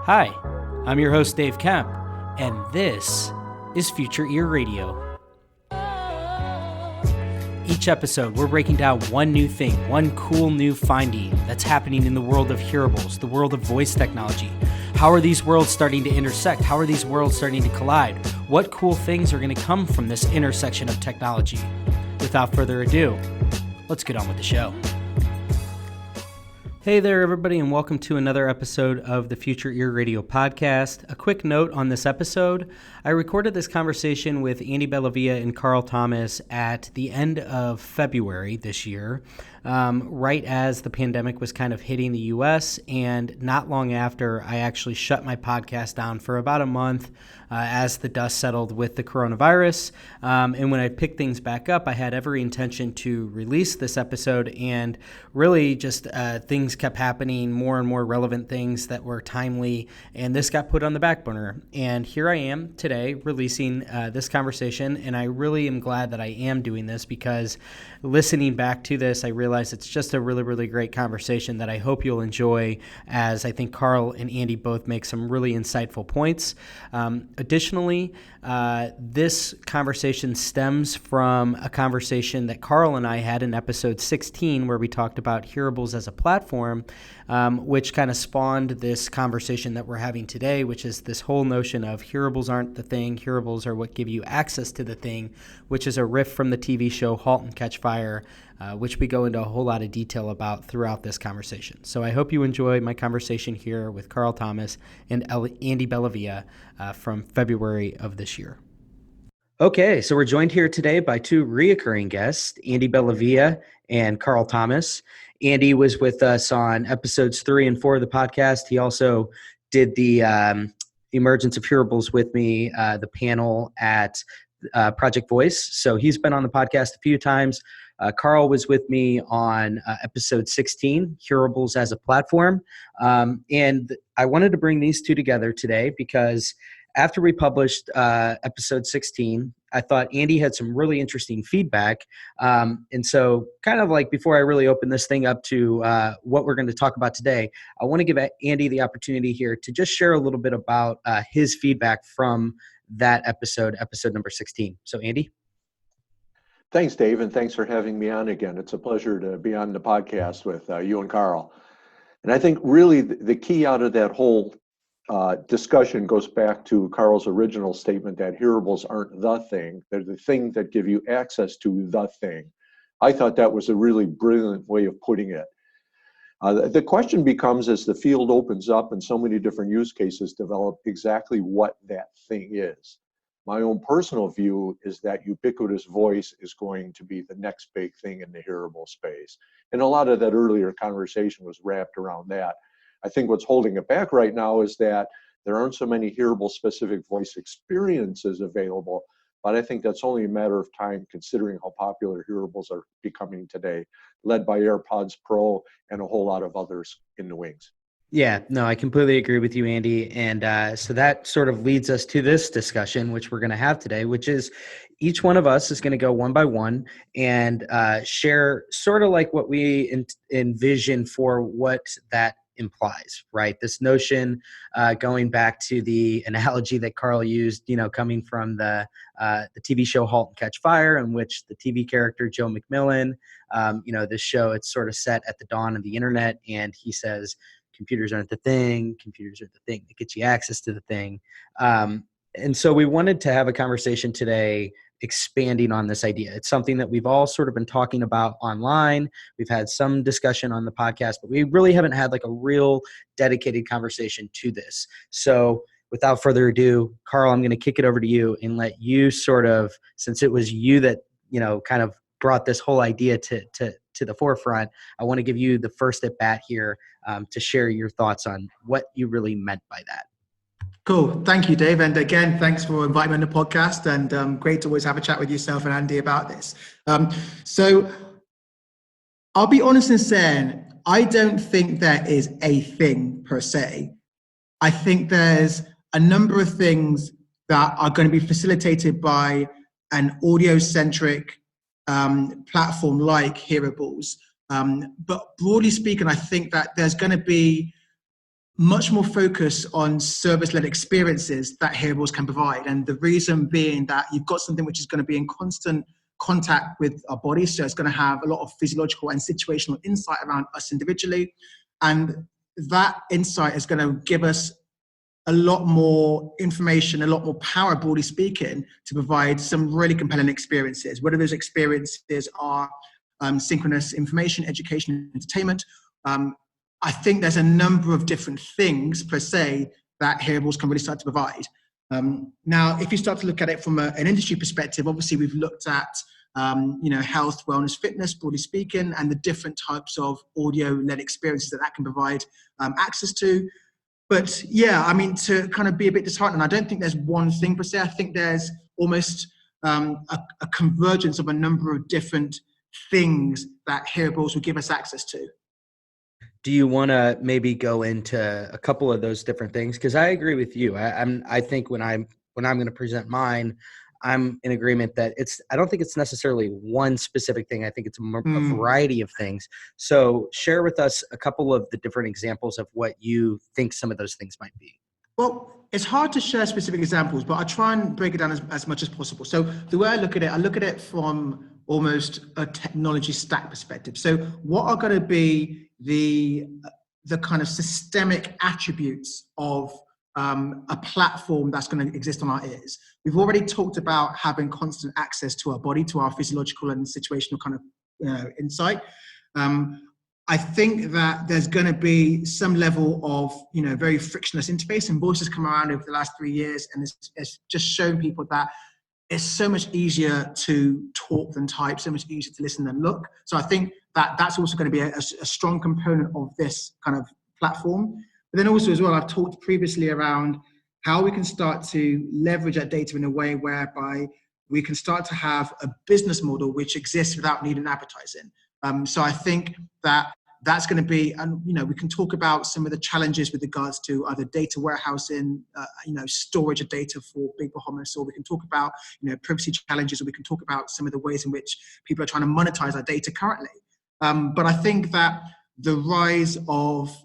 Hi, I'm your host Dave Kemp, and this is Future Ear Radio. Each episode, we're breaking down one new thing, one cool new finding that's happening in the world of hearables, the world of voice technology. How are these worlds starting to intersect? How are these worlds starting to collide? What cool things are going to come from this intersection of technology? Without further ado, let's get on with the show. Hey there, everybody, and welcome to another episode of the Future Ear Radio podcast. A quick note on this episode. I recorded this conversation with Andy Bellavia and Carl Thomas at the end of February this year, right as the pandemic was kind of hitting the U.S., and not long after, I actually shut my podcast down for about a month as the dust settled with the coronavirus. And when I picked things back up, I had every intention to release this episode, and really just things kept happening, more and more relevant things that were timely, and this got put on the back burner. And here I am today releasing this conversation, and I really am glad that I am doing this because listening back to this, I realize it's just a really, really great conversation that I hope you'll enjoy, as I think Carl and Andy both make some really insightful points. Additionally, this conversation stems from a conversation that Carl and I had in episode 16 where we talked about Hearables as a platform, which kind of spawned this conversation that we're having today, which is this whole notion of hearables aren't the thing, hearables are what give you access to the thing, which is a riff from the TV show *Halt and Catch Fire*, which we go into a whole lot of detail about throughout this conversation. So I hope you enjoy my conversation here with Carl Thomas and Andy Bellavia from February of this year. Okay, so we're joined here today by two reoccurring guests, Andy Bellavia and Carl Thomas. Andy was with us on episodes 3 and 4 of the podcast. He also did the Emergence of Hearables with me, the panel at Project Voice. So he's been on the podcast a few times. Carl was with me on episode 16, Hearables as a platform. And I wanted to bring these two together today because after we published episode 16, I thought Andy had some really interesting feedback. And so kind of like before I really open this thing up to what we're going to talk about today, I want to give Andy the opportunity here to just share a little bit about his feedback from that episode number 16. So Andy? Thanks, Dave, and thanks for having me on again. It's a pleasure to be on the podcast with you and Carl. And I think really the key out of that whole discussion goes back to Carl's original statement that hearables aren't the thing. They're the thing that give you access to the thing. I thought that was a really brilliant way of putting it. The question becomes, as the field opens up and so many different use cases develop, exactly what that thing is. My own personal view is that ubiquitous voice is going to be the next big thing in the hearable space. And a lot of that earlier conversation was wrapped around that. I think what's holding it back right now is that there aren't so many hearable specific voice experiences available, but I think that's only a matter of time considering how popular hearables are becoming today, led by AirPods Pro and a whole lot of others in the wings. Yeah, no, I completely agree with you, Andy. And so that sort of leads us to this discussion, which we're going to have today, which is each one of us is going to go one by one and share sort of like what we envision for what that implies, right? This notion, going back to the analogy that Carl used, coming from the TV show *Halt and Catch Fire*, in which the TV character Joe McMillan, this show, it's sort of set at the dawn of the internet, and he says, computers aren't the thing, computers are the thing that gets you access to the thing. And so we wanted to have a conversation today expanding on this idea. It's something that we've all sort of been talking about online. We've had some discussion on the podcast, but we really haven't had like a real dedicated conversation to this. So without further ado, Carl, I'm going to kick it over to you and let you sort of, since it was you that, kind of brought this whole idea to the forefront, I want to give you the first at bat here to share your thoughts on what you really meant by that. Cool. Thank you, Dave. And again, thanks for inviting me on the podcast, and great to always have a chat with yourself and Andy about this. So I'll be honest in saying, I don't think there is a thing per se. I think there's a number of things that are going to be facilitated by an audio-centric platform like Hearables. But broadly speaking, I think that there's going to be much more focus on service-led experiences that Hearables can provide. And the reason being that you've got something which is going to be in constant contact with our bodies. So it's going to have a lot of physiological and situational insight around us individually. And that insight is going to give us a lot more information, a lot more power, broadly speaking, to provide some really compelling experiences. Whether those experiences are synchronous information, education, entertainment. I think there's a number of different things per se that Hearables can really start to provide. Now, if you start to look at it from an industry perspective, obviously we've looked at health, wellness, fitness, broadly speaking, and the different types of audio-led experiences that can provide access to. But yeah, I mean, to kind of be a bit disheartening, I don't think there's one thing per se. I think there's almost a convergence of a number of different things that Hearables will give us access to. Do you want to maybe go into a couple of those different things? Because I agree with you. I think when I'm going to present mine, I'm in agreement that I don't think it's necessarily one specific thing. I think it's a variety of things. So share with us a couple of the different examples of what you think some of those things might be. Well, it's hard to share specific examples, but I try and break it down as much as possible. So the way I look at it from almost a technology stack perspective. So what are going to be the kind of systemic attributes of a platform that's going to exist on our ears? We've already talked about having constant access to our body, to our physiological and situational kind of insight. I think that there's going to be some level of, very frictionless interface, and voice has come around over the last 3 years, and it's just shown people that it's so much easier to talk than type, so much easier to listen than look. So I think that that's also going to be a strong component of this kind of platform. But then also as well, I've talked previously around how we can start to leverage that data in a way whereby we can start to have a business model which exists without needing advertising. So I think that that's going to be, and we can talk about some of the challenges with regards to either data warehousing, storage of data for big behemoths, or we can talk about privacy challenges, or we can talk about some of the ways in which people are trying to monetize our data currently. But I think that the rise of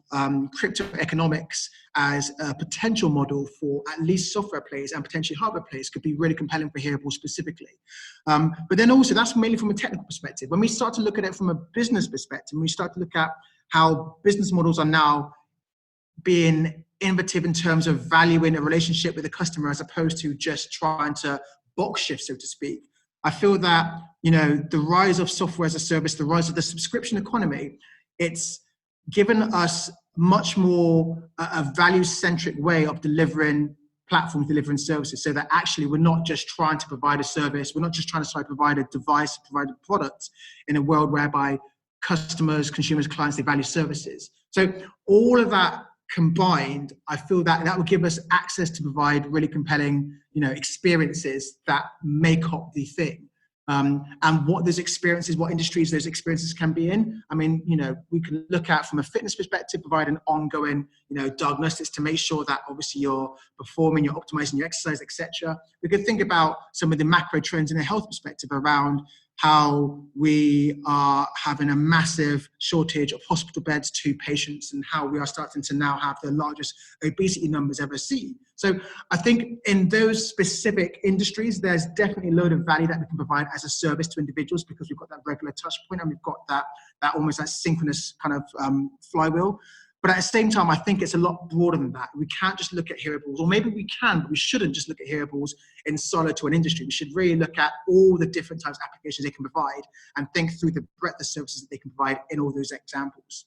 crypto economics as a potential model for at least software players and potentially hardware players could be really compelling for Hearables specifically. But then also that's mainly from a technical perspective. When we start to look at it from a business perspective, we start to look at how business models are now being innovative in terms of valuing a relationship with a customer as opposed to just trying to box shift, so to speak. I feel that, the rise of software as a service, the rise of the subscription economy, it's given us much more a value-centric way of delivering platforms, delivering services, so that actually we're not just trying to provide a service, we're not just trying to provide a device, provide a product in a world whereby customers, consumers, clients, they value services. So all of that combined, I feel that will give us access to provide really compelling, experiences that make up the thing. And what those experiences, what industries those experiences can be in. I mean, we can look at from a fitness perspective, providing ongoing, diagnostics to make sure that obviously you're performing, you're optimizing your exercise, etc. We could think about some of the macro trends in a health perspective around how we are having a massive shortage of hospital beds to patients, and how we are starting to now have the largest obesity numbers ever seen. So I think in those specific industries, there's definitely a load of value that we can provide as a service to individuals, because we've got that regular touch point and we've got that almost that synchronous kind of flywheel. But at the same time, I think it's a lot broader than that. We can't just look at Hearables, or maybe we can, but we shouldn't just look at Hearables in solo to an industry. We should really look at all the different types of applications they can provide and think through the breadth of services that they can provide in all those examples.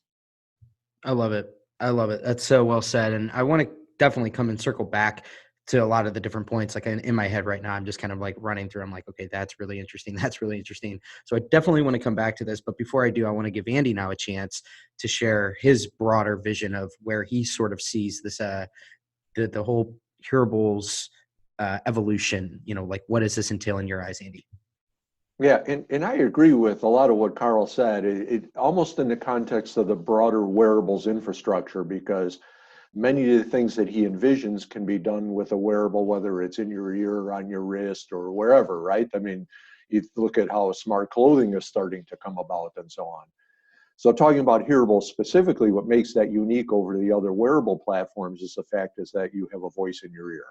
I love it. That's so well said. And I want to definitely come and circle back to a lot of the different points. Like in my head right now, I'm just kind of like running through. I'm like, okay, that's really interesting. That's really interesting. So I definitely want to come back to this. But before I do, I want to give Andy now a chance to share his broader vision of where he sort of sees this, the whole Hearables evolution. Like what does this entail in your eyes, Andy? Yeah, and I agree with a lot of what Carl said. It almost in the context of the broader wearables infrastructure, because many of the things that he envisions can be done with a wearable, whether it's in your ear or on your wrist or wherever, right? I mean, you look at how smart clothing is starting to come about and so on. So talking about Hearables specifically, what makes that unique over the other wearable platforms is the fact is that you have a voice in your ear.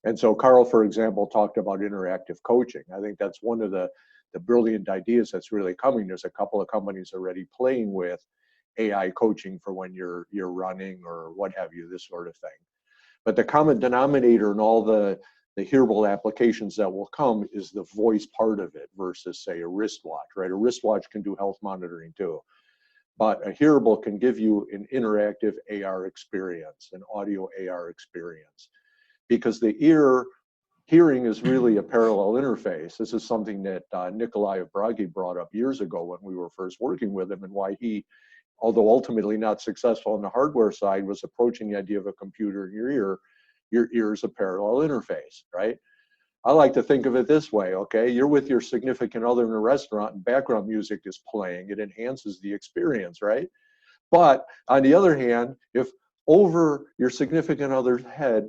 And so Carl, for example, talked about interactive coaching. I think that's one of the brilliant ideas that's really coming. There's a couple of companies already playing with AI coaching for when you're running or what have you, this sort of thing. But the common denominator in all the hearable applications that will come is the voice part of it versus, say, a wristwatch, right? A wristwatch can do health monitoring too. But a hearable can give you an interactive AR experience, an audio AR experience. Because the hearing is really a parallel interface. This is something that Nikolai of Bragi brought up years ago when we were first working with him, and why he, although ultimately not successful on the hardware side, was approaching the idea of a computer in your ear. Your ear is a parallel interface, right? I like to think of it this way, okay? You're with your significant other in a restaurant and background music is playing. It enhances the experience, right? But on the other hand, if over your significant other's head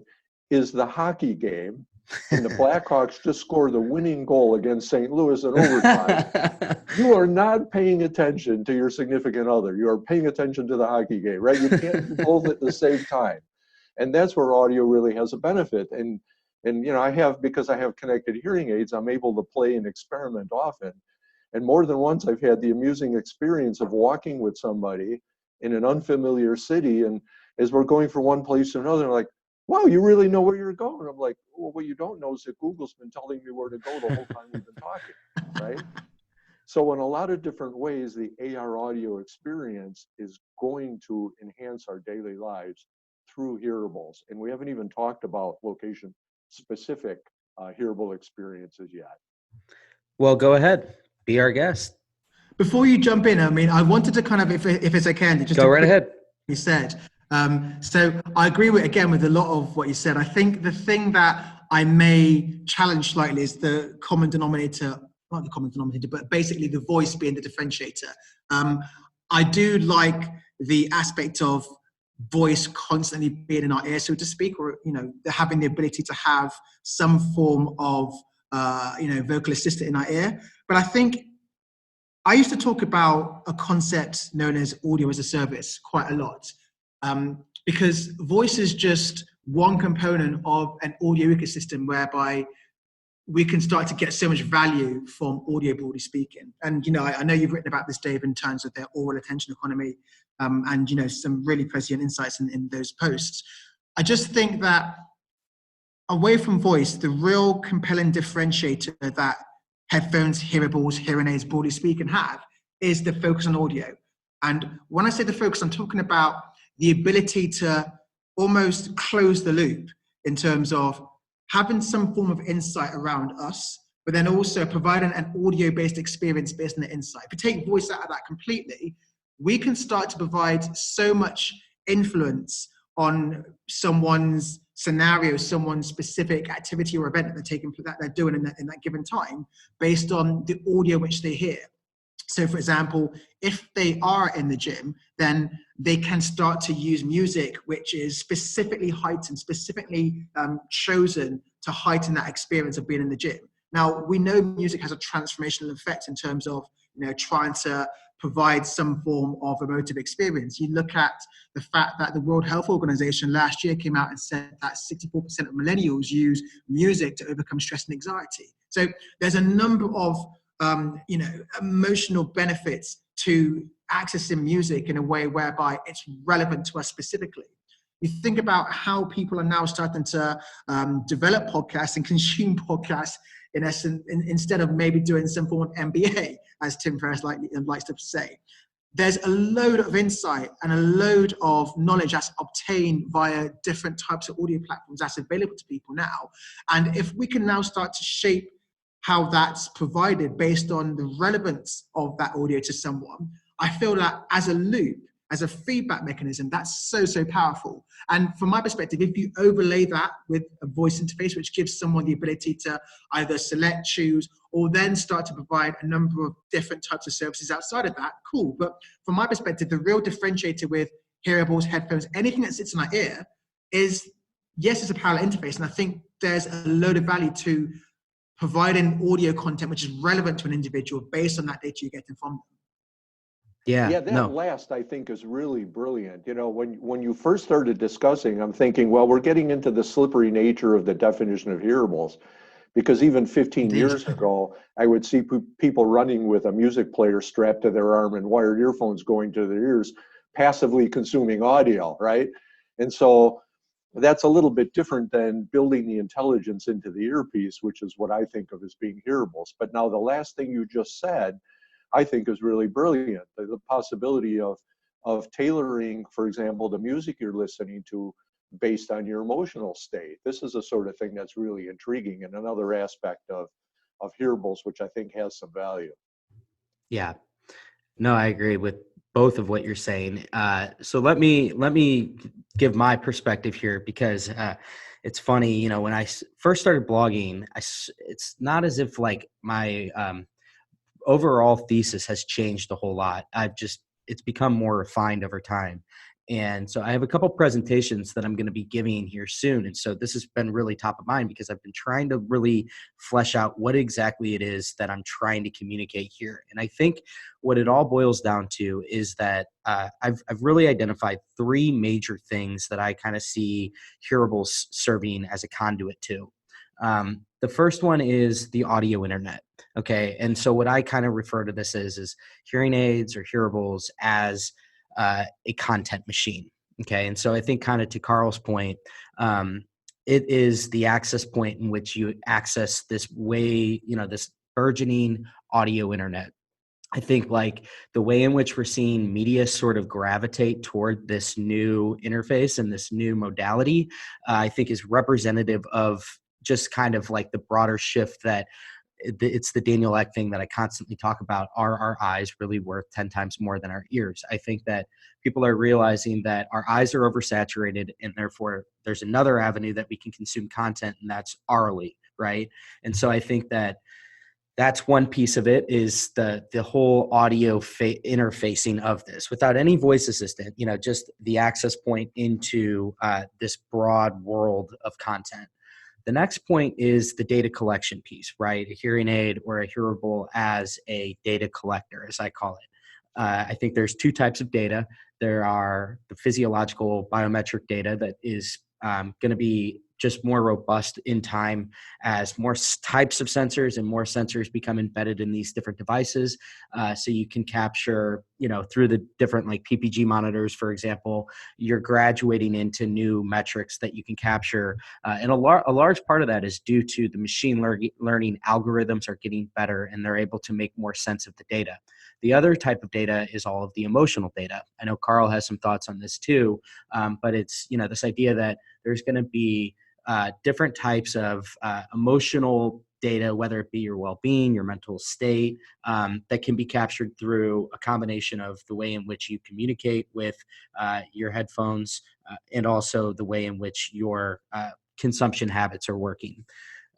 is the hockey game, and the Blackhawks just scored the winning goal against St. Louis in overtime, you are not paying attention to your significant other. You are paying attention to the hockey game, right? You can't do both at the same time. And that's where audio really has a benefit. And you know, because I have connected hearing aids, I'm able to play and experiment often. And more than once, I've had the amusing experience of walking with somebody in an unfamiliar city, and as we're going from one place to another, like, wow, you really know where you're going. I'm like, well, what you don't know is that Google's been telling me where to go the whole time we've been talking, right? So in a lot of different ways, the AR audio experience is going to enhance our daily lives through hearables. And we haven't even talked about location-specific hearable experiences yet. Well, go ahead. Be our guest. Before you jump in, I mean, I wanted to kind of, if it's okay, just go right ahead. You said. So I agree with a lot of what you said. I think the thing that I may challenge slightly is the common denominator, not the common denominator, but basically the voice being the differentiator. I do like the aspect of voice constantly being in our ear, so to speak, or, you know, having the ability to have some form of, vocal assistant in our ear. But I think I used to talk about a concept known as audio as a service quite a lot, because voice is just one component of an audio ecosystem whereby we can start to get so much value from audio, broadly speaking. And, you know, I know you've written about this, Dave, in terms of their oral attention economy, and, you know, some really prescient insights in those posts. I just think that away from voice, the real compelling differentiator that headphones, hearables, hearing aids, broadly speaking, have is the focus on audio. And when I say the focus, I'm talking about the ability to almost close the loop in terms of having some form of insight around us, but then also providing an audio-based experience based on the insight. If you take voice out of that completely, we can start to provide so much influence on someone's scenario, someone's specific activity or event that they're doing in that given time, based on the audio which they hear. So, for example, if they are in the gym, then they can start to use music which is specifically heightened, specifically chosen to heighten that experience of being in the gym. Now, we know music has a transformational effect in terms of, you know, trying to provide some form of emotive experience. You look at the fact that the World Health Organization last year came out and said that 64% of millennials use music to overcome stress and anxiety. So there's a number of emotional benefits to accessing music in a way whereby it's relevant to us specifically. You think about how people are now starting to develop podcasts and consume podcasts in essence, instead of maybe doing some form of MBA, as Tim Ferriss likes to say. There's a load of insight and a load of knowledge that's obtained via different types of audio platforms that's available to people now. And if we can now start to shape how that's provided based on the relevance of that audio to someone, I feel that as a loop, as a feedback mechanism, that's so powerful. And from my perspective, if you overlay that with a voice interface, which gives someone the ability to either select, choose, or then start to provide a number of different types of services outside of that, cool. But from my perspective, the real differentiator with hearables, headphones, anything that sits in our ear is, yes, it's a parallel interface. And I think there's a load of value to providing audio content which is relevant to an individual based on that data you're getting from them. Yeah, Yeah, that no. last I think is really brilliant. You know, when you first started discussing, I'm thinking, well, we're getting into the slippery nature of the definition of hearables, because even 15 Indeed. years ago, I would see people running with a music player strapped to their arm and wired earphones going to their ears, passively consuming audio, right? And so that's a little bit different than building the intelligence into the earpiece, which is what I think of as being hearables. But now the last thing you just said, I think is really brilliant. The possibility of tailoring, for example, the music you're listening to based on your emotional state. This is a sort of thing that's really intriguing and another aspect of hearables, which I think has some value. Yeah. No, I agree with both of what you're saying. So let me give my perspective here, because it's funny. When I first started blogging, it's not as if like my overall thesis has changed a whole lot. It's become more refined over time. And so I have a couple presentations that I'm going to be giving here soon. And so this has been really top of mind because I've been trying to really flesh out what exactly it is that I'm trying to communicate here. And I think what it all boils down to is that I've really identified three major things that I kind of see hearables serving as a conduit to. The first one is the audio internet. Okay. And so what I kind of refer to this as is hearing aids or hearables as a content machine. Okay. And so I think kind of to Carl's point, it is the access point in which you access this way, this burgeoning audio internet. I think like the way in which we're seeing media sort of gravitate toward this new interface and this new modality, I think is representative of just kind of like the broader shift that it's the Daniel Ek thing that I constantly talk about. Are our eyes really worth 10 times more than our ears? I think that people are realizing that our eyes are oversaturated, and therefore there's another avenue that we can consume content, and that's orally, right? And so I think that that's one piece of it, is the whole audio interfacing of this without any voice assistant, just the access point into this broad world of content. The next point is the data collection piece, right? A hearing aid or a hearable as a data collector, as I call it. I think there's two types of data. There are the physiological biometric data that is going to be just more robust in time as more types of sensors and more sensors become embedded in these different devices. So you can capture, through the different like PPG monitors, for example, you're graduating into new metrics that you can capture. And a large part of that is due to the machine learning algorithms are getting better and they're able to make more sense of the data. The other type of data is all of the emotional data. I know Carl has some thoughts on this too, but it's, this idea that there's going to be different types of emotional data, whether it be your well-being, your mental state, that can be captured through a combination of the way in which you communicate with your headphones and also the way in which your consumption habits are working.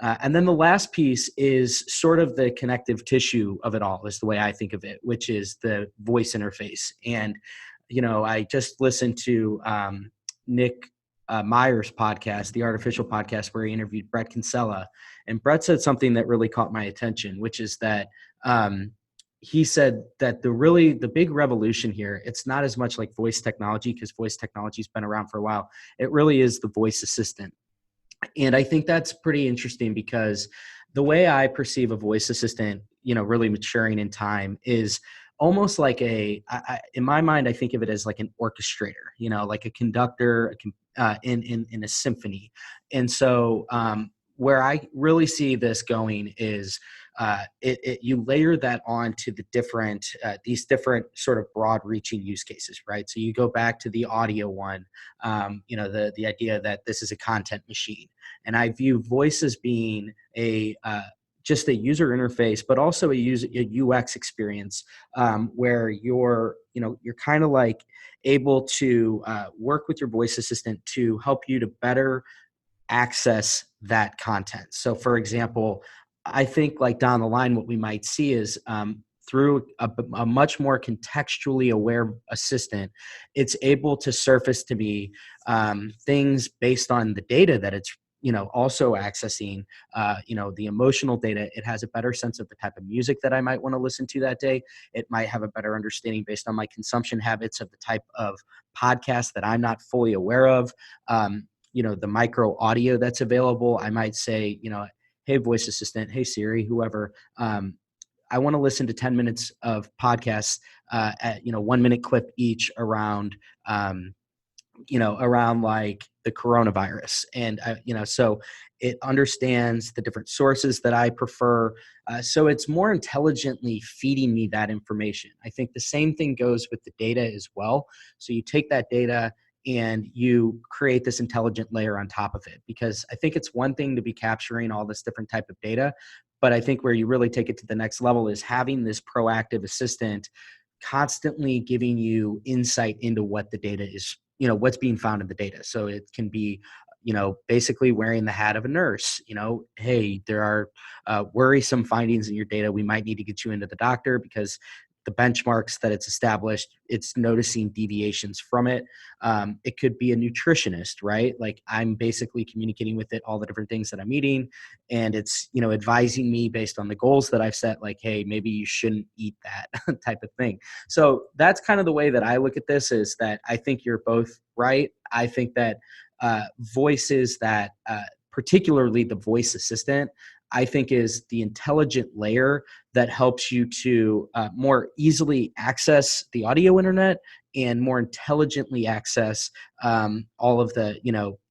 And then the last piece is sort of the connective tissue of it all, is the way I think of it, which is the voice interface. And, I just listened to Nick Meyer's podcast, the Artificial Podcast, where he interviewed Brett Kinsella. And Brett said something that really caught my attention, which is that he said that the big revolution here, it's not as much like voice technology, because voice technology has been around for a while. It really is the voice assistant. And I think that's pretty interesting, because the way I perceive a voice assistant, really maturing in time is almost like in my mind, I think of it as like an orchestrator, like a conductor in a symphony. And so where I really see this going is you layer that on to these different sort of broad reaching use cases, right? So you go back to the audio one, the idea that this is a content machine. And I view voice as being just a user interface, but also a UX experience where you're kind of like able to work with your voice assistant to help you to better access that content. So for example, I think like down the line, what we might see is through a much more contextually aware assistant, it's able to surface to me things based on the data that it's also accessing, the emotional data. It has a better sense of the type of music that I might want to listen to that day. It might have a better understanding based on my consumption habits of the type of podcast that I'm not fully aware of. The micro audio that's available. I might say, hey, voice assistant, hey, Siri, whoever, I want to listen to 10 minutes of podcasts at, 1 minute clip each around, around like the coronavirus. And, so it understands the different sources that I prefer. So it's more intelligently feeding me that information. I think the same thing goes with the data as well. So you take that data and you create this intelligent layer on top of it, because I think it's one thing to be capturing all this different type of data, but I think where you really take it to the next level is having this proactive assistant constantly giving you insight into what the data is, what's being found in the data. So it can be, basically wearing the hat of a nurse, hey, there are worrisome findings in your data. We might need to get you into the doctor because the benchmarks that it's established, it's noticing deviations from it. It could be a nutritionist, right? Like I'm basically communicating with it all the different things that I'm eating, and it's, advising me based on the goals that I've set, like, hey, maybe you shouldn't eat that type of thing. So that's kind of the way that I look at this, is that I think you're both right. I think that voices that, particularly the voice assistant, I think is the intelligent layer that helps you to more easily access the audio internet and more intelligently access all of the,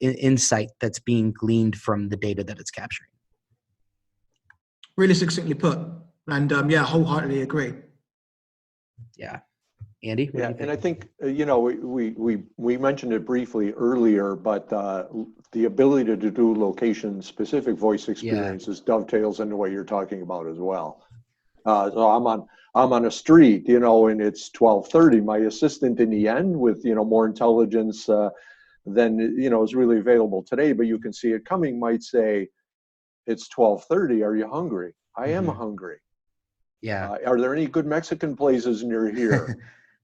insight that's being gleaned from the data that it's capturing. Really succinctly put. And wholeheartedly agree. Yeah. Andy? Yeah, and I think, we mentioned it briefly earlier, but the ability to do location-specific voice experiences dovetails into what you're talking about as well. So I'm on a street, and it's 12:30. My assistant in the end with, more intelligence than, is really available today, but you can see it coming, might say, it's 12:30. Are you hungry? I am hungry. Yeah. Are there any good Mexican places near here?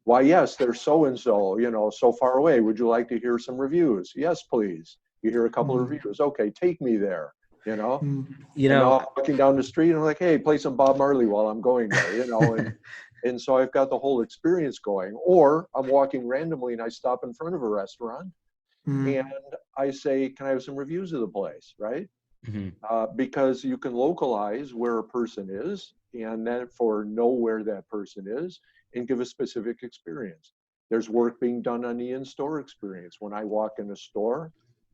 Why, yes, they're so-and-so, so far away. Would you like to hear some reviews? Yes, please. You hear a couple of reviews. Okay, take me there, And now I'm walking down the street and I'm like, hey, play some Bob Marley while I'm going there, and so I've got the whole experience going. Or I'm walking randomly and I stop in front of a restaurant and I say, can I have some reviews of the place, right? Because you can localize where a person is and then know where that person is and give a specific experience. There's work being done on the in-store experience. When I walk in a store,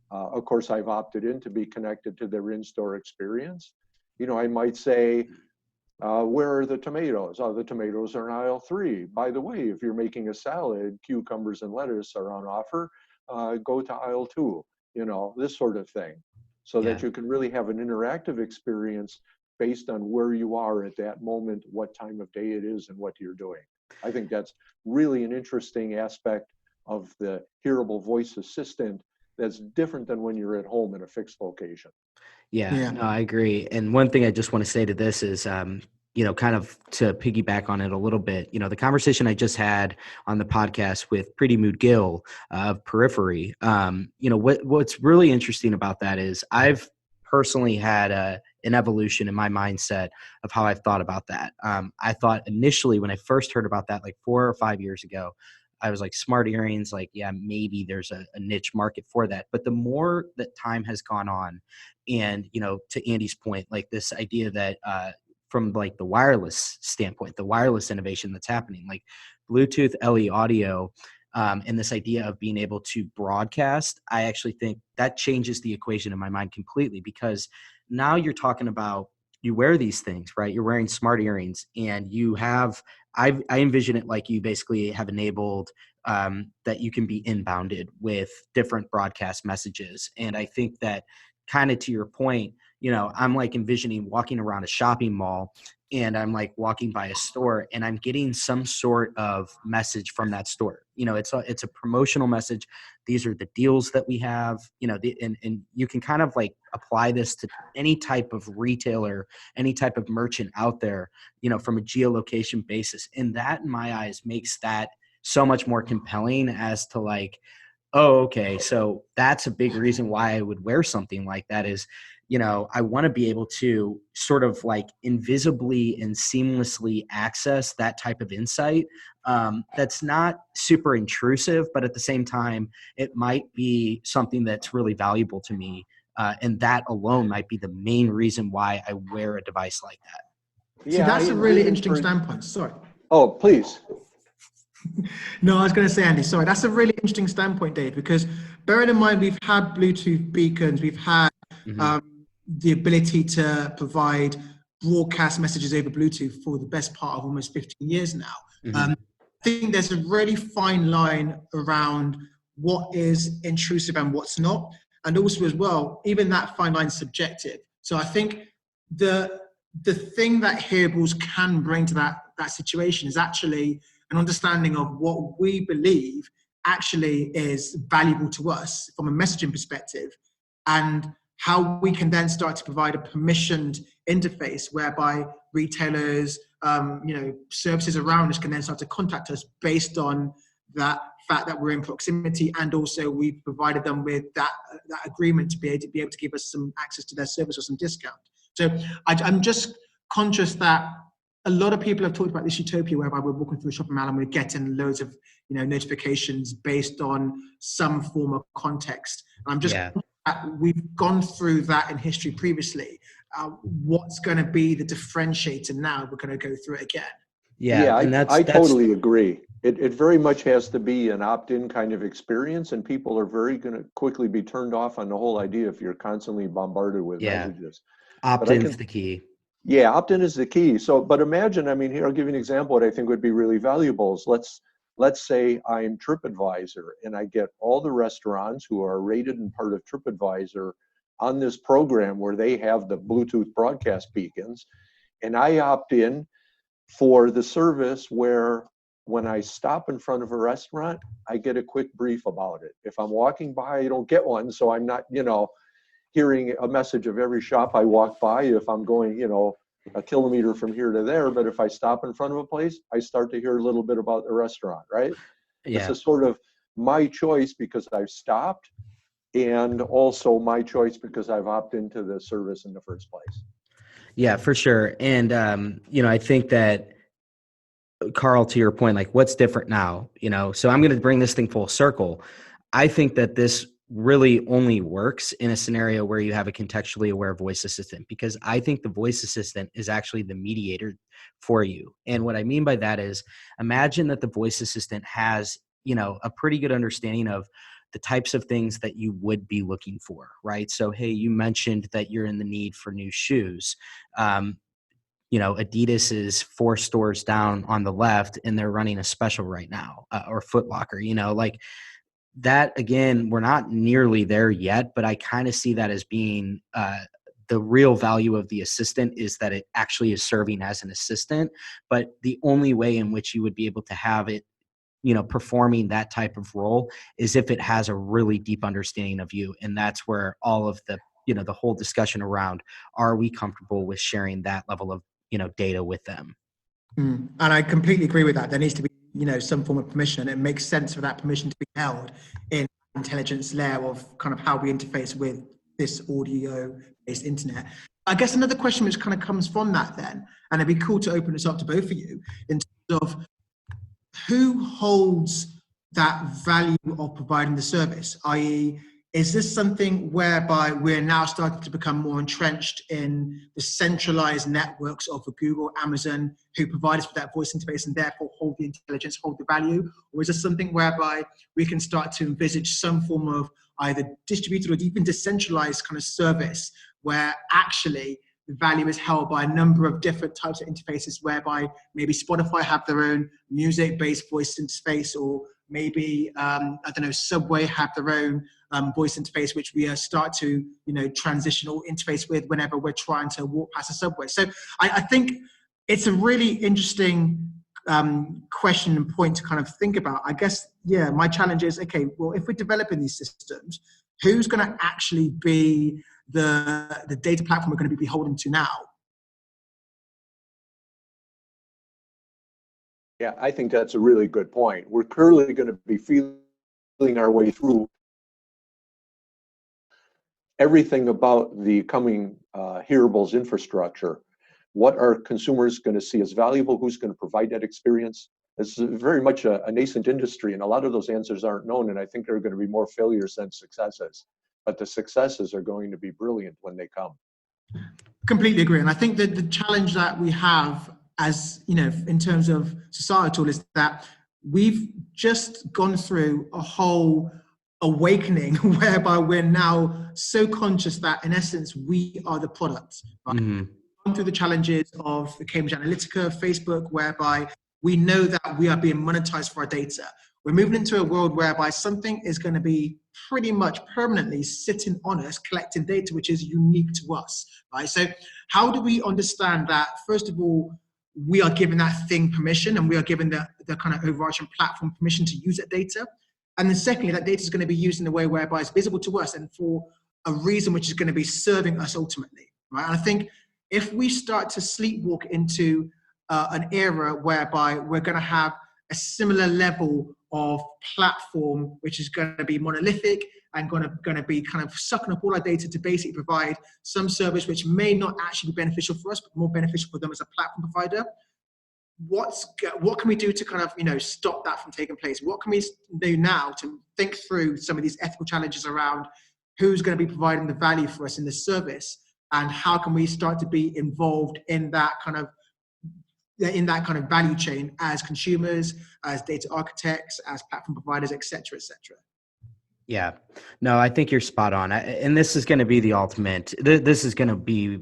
of course, I've opted in to be connected to their in-store experience. I might say, where are the tomatoes? Oh, the tomatoes are in aisle 3. By the way, if you're making a salad, cucumbers and lettuce are on offer. Go to aisle 2, this sort of thing. So that you can really have an interactive experience based on where you are at that moment, what time of day it is, and what you're doing. I think that's really an interesting aspect of the hearable voice assistant that's different than when you're at home in a fixed location. Yeah, no, I agree. And one thing I just want to say to this is, kind of to piggyback on it a little bit, the conversation I just had on the podcast with Pretty Mood Gill of Periphery, what's really interesting about that is I've personally had an evolution in my mindset of how I've thought about that. I thought initially when I first heard about that, like 4 or 5 years ago, I was like, smart earrings, like, yeah, maybe there's a niche market for that. But the more that time has gone on, and, to Andy's point, like this idea that from like the wireless standpoint, the wireless innovation that's happening, like Bluetooth LE audio, and this idea of being able to broadcast, I actually think that changes the equation in my mind completely, because now you're talking about, you wear these things, right? You're wearing smart earrings and you have, I envision it like you basically have enabled that you can be inbounded with different broadcast messages. And I think that kind of to your point, I'm like envisioning walking around a shopping mall and I'm like walking by a store and I'm getting some sort of message from that store. It's a promotional message. These are the deals that we have, and you can kind of like apply this to any type of retailer, any type of merchant out there, from a geolocation basis. And that in my eyes makes that so much more compelling as to like, Oh, okay. So that's a big reason why I would wear something like that is, I want to be able to sort of like invisibly and seamlessly access that type of insight. That's not super intrusive, but at the same time, it might be something that's really valuable to me. And that alone might be the main reason why I wear a device like that. See, Yeah, I that's a really envision interesting standpoint. Sorry. Oh, please. No, I was going to say, Andy, sorry, that's a really interesting standpoint, Dave, because bearing in mind we've had Bluetooth beacons, we've had Mhm. the ability to provide broadcast messages over Bluetooth for the best part of almost 15 years now. Mhm. I think there's a really fine line around what is intrusive and what's not. And also as well, even that fine line is subjective. So I think the thing that Hearables can bring to that situation is actually an understanding of what we believe actually is valuable to us from a messaging perspective, and how we can then start to provide a permissioned interface whereby retailers, services around us can then start to contact us based on that fact that we're in proximity, and also we've provided them with that agreement to be able to give us some access to their service or some discount. So I'm just conscious that a lot of people have talked about this utopia whereby we're walking through a shopping mall and we're getting loads of notifications based on some form of context. I'm just Yeah. we've gone through that in history previously. What's going to be the differentiator now? We're going to go through it again. Yeah. And I that's totally agree. It very much has to be an opt-in kind of experience, and people are very going to quickly be turned off on the whole idea if you're constantly bombarded with yeah. messages. But I Opt-in's can, the key. yeah, opt-in is the key. So, but imagine, I mean, here I'll give you an example. What I think would be really valuable is let's say I'm TripAdvisor and I get all the restaurants who are rated and part of TripAdvisor on this program where they have the Bluetooth broadcast beacons, and I opt in for the service where when I stop in front of a restaurant, I get a quick brief about it. If I'm walking by, I don't get one, so I'm not, hearing a message of every shop I walk by if I'm going, a kilometer from here to there. But if I stop in front of a place, I start to hear a little bit about the restaurant, right? It's Yeah. a sort of my choice because I've stopped, and also my choice because I've opted into the service in the first place. Yeah, for sure. And, I think that, Carl, to your point, like what's different now, so I'm going to bring this thing full circle. I think that this really only works in a scenario where you have a contextually aware voice assistant, because I think the voice assistant is actually the mediator for you. And what I mean by that is, imagine that the voice assistant has, a pretty good understanding of the types of things that you would be looking for, right? So, hey, you mentioned that you're in the need for new shoes. Adidas is 4 stores down on the left and they're running a special right now, or Foot Locker, like that. Again, we're not nearly there yet, but I kind of see that as being the real value of the assistant is that it actually is serving as an assistant. But the only way in which you would be able to have it, performing that type of role is if it has a really deep understanding of you. And that's where all of the whole discussion around, are we comfortable with sharing that level of, data with them? And I completely agree with that. There needs to be, some form of permission, and it makes sense for that permission to be held in intelligence layer of kind of how we interface with this audio-based internet. I guess another question which kind of comes from that then, and it'd be cool to open this up to both of you in terms of who holds that value of providing the service, i.e., is this something whereby we're now starting to become more entrenched in the centralized networks of Google, Amazon, who provide us with that voice interface and therefore hold the intelligence, hold the value? Or is this something whereby we can start to envisage some form of either distributed or even decentralized kind of service where actually the value is held by a number of different types of interfaces, whereby maybe Spotify have their own music-based voice interface, or maybe, Subway have their own voice interface, which we start to, transition or interface with whenever we're trying to walk past a subway. So I think it's a really interesting question and point to kind of think about. I guess, my challenge is, okay, well, if we're developing these systems, who's going to actually be the data platform we're going to be beholden to now? Yeah, I think that's a really good point. We're clearly going to be feeling feeling our way through everything about the coming Hearables infrastructure. What are consumers going to see as valuable? Who's going to provide that experience? This is very much a nascent industry, and a lot of those answers aren't known, and I think there are going to be more failures than successes. But the successes are going to be brilliant when they come. Completely agree. And I think that the challenge that we have, as you know, in terms of societal, is that we've just gone through a whole awakening whereby we're now so conscious that in essence we are the product, right? Mm-hmm. Gone through the challenges of the Cambridge Analytica, Facebook, whereby we know that we are being monetized for our data. We're moving into a world whereby something is going to be pretty much permanently sitting on us, collecting data, which is unique to us, right? So how do we understand that, first of all, we are giving that thing permission, and we are giving the kind of overarching platform permission to use that data? And then secondly, that data is going to be used in a way whereby it's visible to us and for a reason which is going to be serving us ultimately, right? And I think if we start to sleepwalk into an era whereby we're going to have a similar level of platform, which is going to be monolithic and going to be kind of sucking up all our data to basically provide some service which may not actually be beneficial for us, but more beneficial for them as a platform provider. What can we do to kind of, stop that from taking place? What can we do now to think through some of these ethical challenges around who's going to be providing the value for us in this service, and how can we start to be involved in that kind of value chain as consumers, as data architects, as platform providers, et cetera, et cetera. Yeah, no, I think you're spot on. And this is going to be the ultimate, this is going to be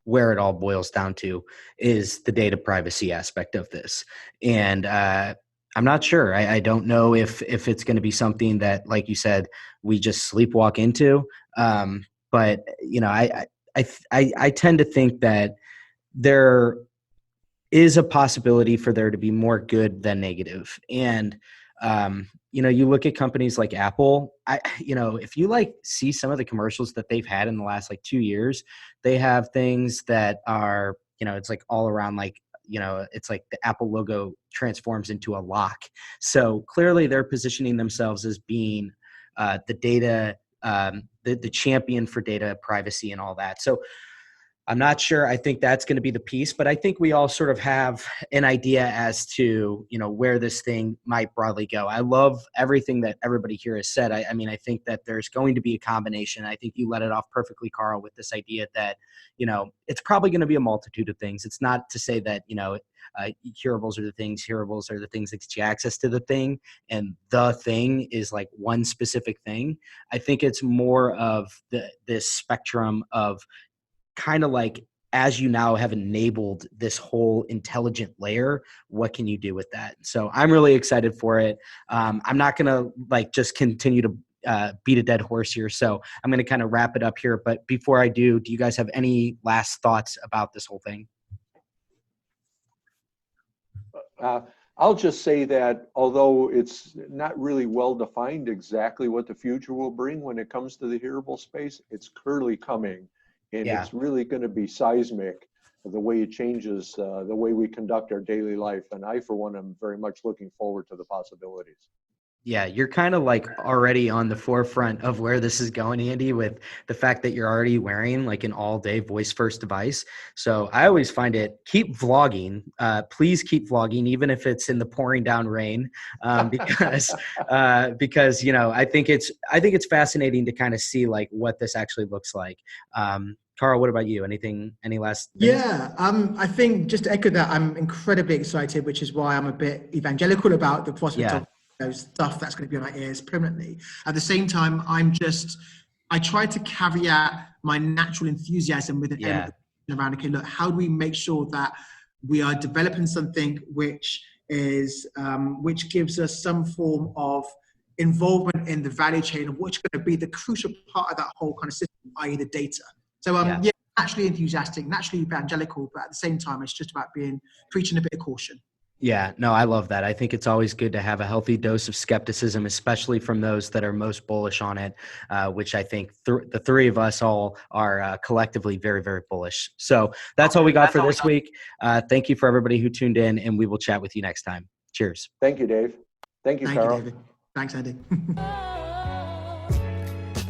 where it all boils down to, is the data privacy aspect of this. And I'm not sure. I don't know if it's going to be something that, like you said, we just sleepwalk into. But, I tend to think that there is a possibility for there to be more good than negative. And, you look at companies like Apple, if you see some of the commercials that they've had in the last 2 years, they have things that are, it's all around it's like the Apple logo transforms into a lock. So clearly they're positioning themselves as being the data, the champion for data privacy and all that. So I'm not sure. I think that's going to be the piece, but I think we all sort of have an idea as to, where this thing might broadly go. I love everything that everybody here has said. I mean, I think that there's going to be a combination. I think you let it off perfectly, Carl, with this idea that, it's probably going to be a multitude of things. It's not to say that, hearables are the things. Hearables are the things that get you access to the thing, and the thing is one specific thing. I think it's more of this spectrum of kind of as you now have enabled this whole intelligent layer, what can you do with that? So I'm really excited for it. I'm not going to just continue to beat a dead horse here. So I'm going to kind of wrap it up here. But before I do you guys have any last thoughts about this whole thing? I'll just say that although it's not really well defined exactly what the future will bring when it comes to the hearable space, it's clearly coming. And It's really going to be seismic, the way it changes the way we conduct our daily life. And I, for one, am very much looking forward to the possibilities. Yeah, you're kind of already on the forefront of where this is going, Andy, with the fact that you're already wearing an all-day voice-first device. So I always find keep vlogging. Please keep vlogging, even if it's in the pouring down rain, because I think it's fascinating to kind of see what this actually looks like. Carl, what about you? Any last things? Yeah, I think just to echo that, I'm incredibly excited, which is why I'm a bit evangelical about the prospect of stuff that's going to be on our ears permanently. At the same time, I try to caveat my natural enthusiasm with an element around, okay, look, how do we make sure that we are developing something which gives us some form of involvement in the value chain, of what's going to be the crucial part of that whole kind of system, i.e. the data. So naturally enthusiastic, naturally evangelical, but at the same time, it's just about preaching a bit of caution. Yeah, no, I love that. I think it's always good to have a healthy dose of skepticism, especially from those that are most bullish on it, which I think the three of us all are collectively very, very bullish. So that's all we got for this week. Thank you for everybody who tuned in, and we will chat with you next time. Cheers. Thank you, Dave. Thank you, Carl. David. Thanks, Andy.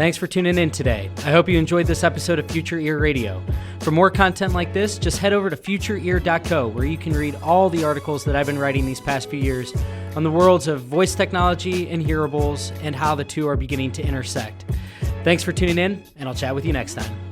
Thanks for tuning in today. I hope you enjoyed this episode of Future Ear Radio. For more content like this, just head over to futureear.co, where you can read all the articles that I've been writing these past few years on the worlds of voice technology and hearables and how the two are beginning to intersect. Thanks for tuning in, and I'll chat with you next time.